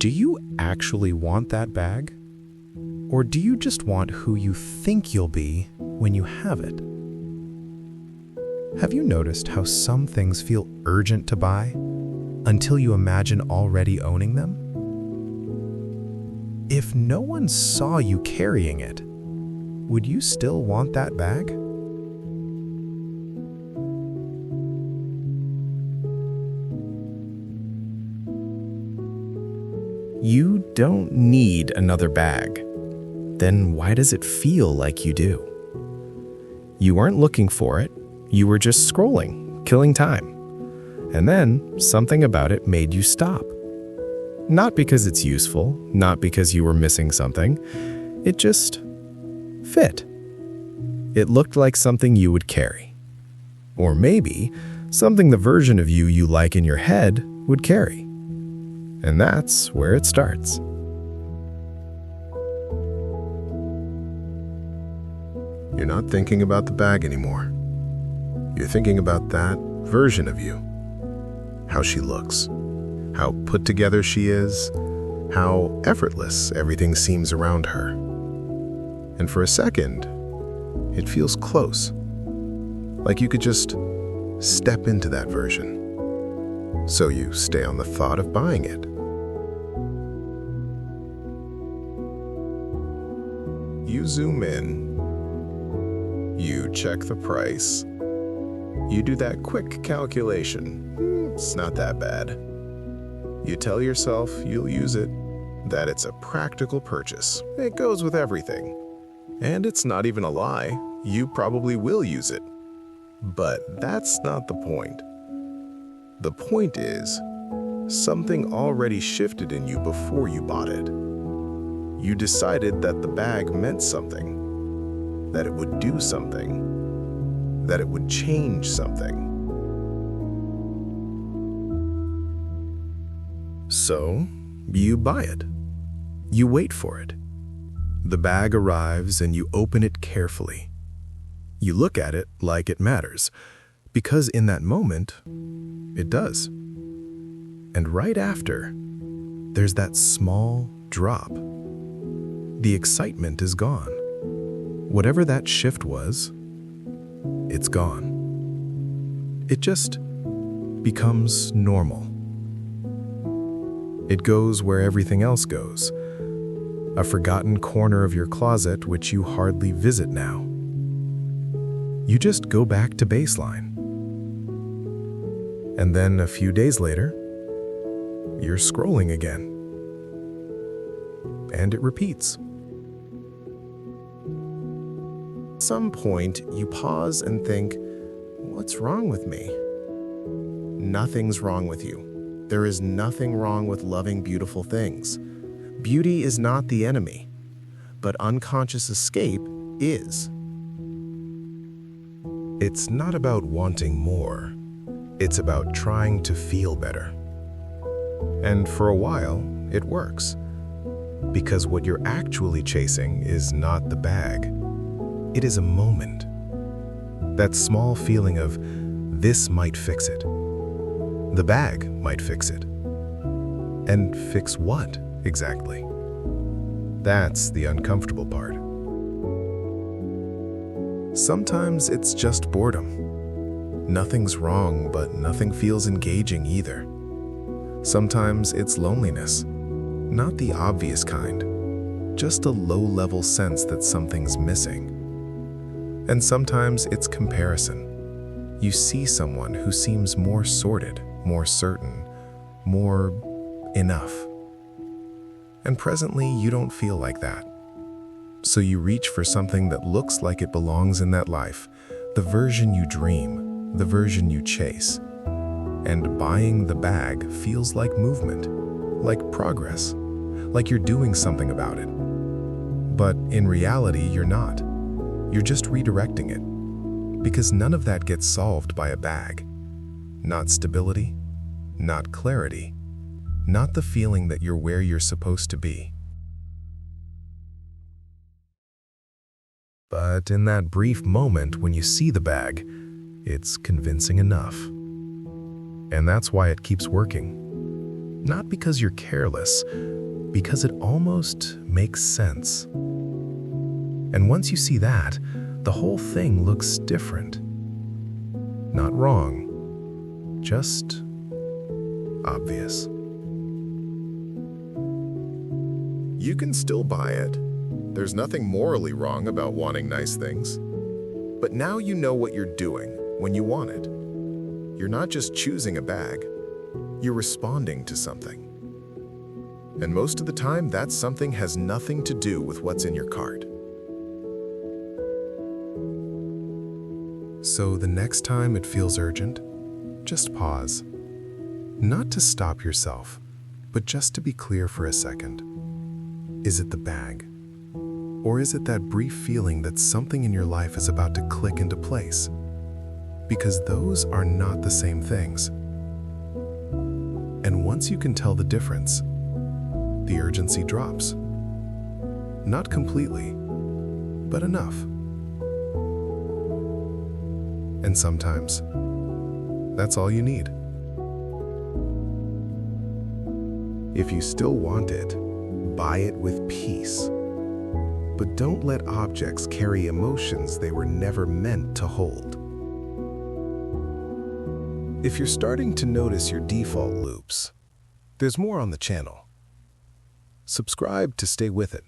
Do you actually want that bag? Or do you just want who you think you'll be when you have it? Have you noticed how some things feel urgent to buy until you imagine already owning them? If no one saw you carrying it, would you still want that bag? You don't need another bag. Then why does it feel like you do? You weren't looking for it, you were just scrolling, killing time. And then something about it made you stop. Not because it's useful, not because you were missing something. It just fit. It looked like something you would carry. Or maybe something the version of you like in your head would carry. And that's where it starts. You're not thinking about the bag anymore. You're thinking about that version of you. How she looks, how put together she is, how effortless everything seems around her. And for a second, it feels close, like you could just step into that version. So you stay on the thought of buying it. You zoom in, you check the price, you do that quick calculation. It's not that bad. You tell yourself you'll use it, that it's a practical purchase. It goes with everything. And it's not even a lie, you probably will use it. But that's not the point. The point is, something already shifted in you before you bought it. You decided that the bag meant something, that it would do something, that it would change something. So, you buy it. You wait for it. The bag arrives and you open it carefully. You look at it like it matters, because in that moment, it does. And right after, there's that small drop. The excitement is gone. Whatever that shift was, it's gone. It just becomes normal. It goes where everything else goes. A forgotten corner of your closet which you hardly visit now. You just go back to baseline. And then a few days later, you're scrolling again. And it repeats. At some point, you pause and think, what's wrong with me? Nothing's wrong with you. There is nothing wrong with loving beautiful things. Beauty is not the enemy, but unconscious escape is. It's not about wanting more. It's about trying to feel better. And for a while, it works. Because what you're actually chasing is not the bag. It is a moment. That small feeling of, this might fix it. The bag might fix it. And fix what, exactly? That's the uncomfortable part. Sometimes it's just boredom. Nothing's wrong, but nothing feels engaging either. Sometimes it's loneliness. Not the obvious kind, just a low-level sense that something's missing. And sometimes it's comparison. You see someone who seems more sorted, more certain, more enough. And presently, you don't feel like that. So you reach for something that looks like it belongs in that life, the version you dream, the version you chase. And buying the bag feels like movement, like progress, like you're doing something about it. But in reality, you're not. You're just redirecting it. Because none of that gets solved by a bag. Not stability, not clarity, not the feeling that you're where you're supposed to be. But in that brief moment when you see the bag, it's convincing enough. And that's why it keeps working. Not because you're careless, because it almost makes sense. And once you see that, the whole thing looks different. Not wrong, just obvious. You can still buy it. There's nothing morally wrong about wanting nice things. But now you know what you're doing when you want it. You're not just choosing a bag, you're responding to something. And most of the time, that something has nothing to do with what's in your cart. So the next time it feels urgent, just pause. Not to stop yourself, but just to be clear for a second. Is it the bag? Or is it that brief feeling that something in your life is about to click into place? Because those are not the same things. And once you can tell the difference, the urgency drops. Not completely, but enough. And sometimes, that's all you need. If you still want it, buy it with peace. But don't let objects carry emotions they were never meant to hold. If you're starting to notice your default loops, there's more on the channel. Subscribe to stay with it.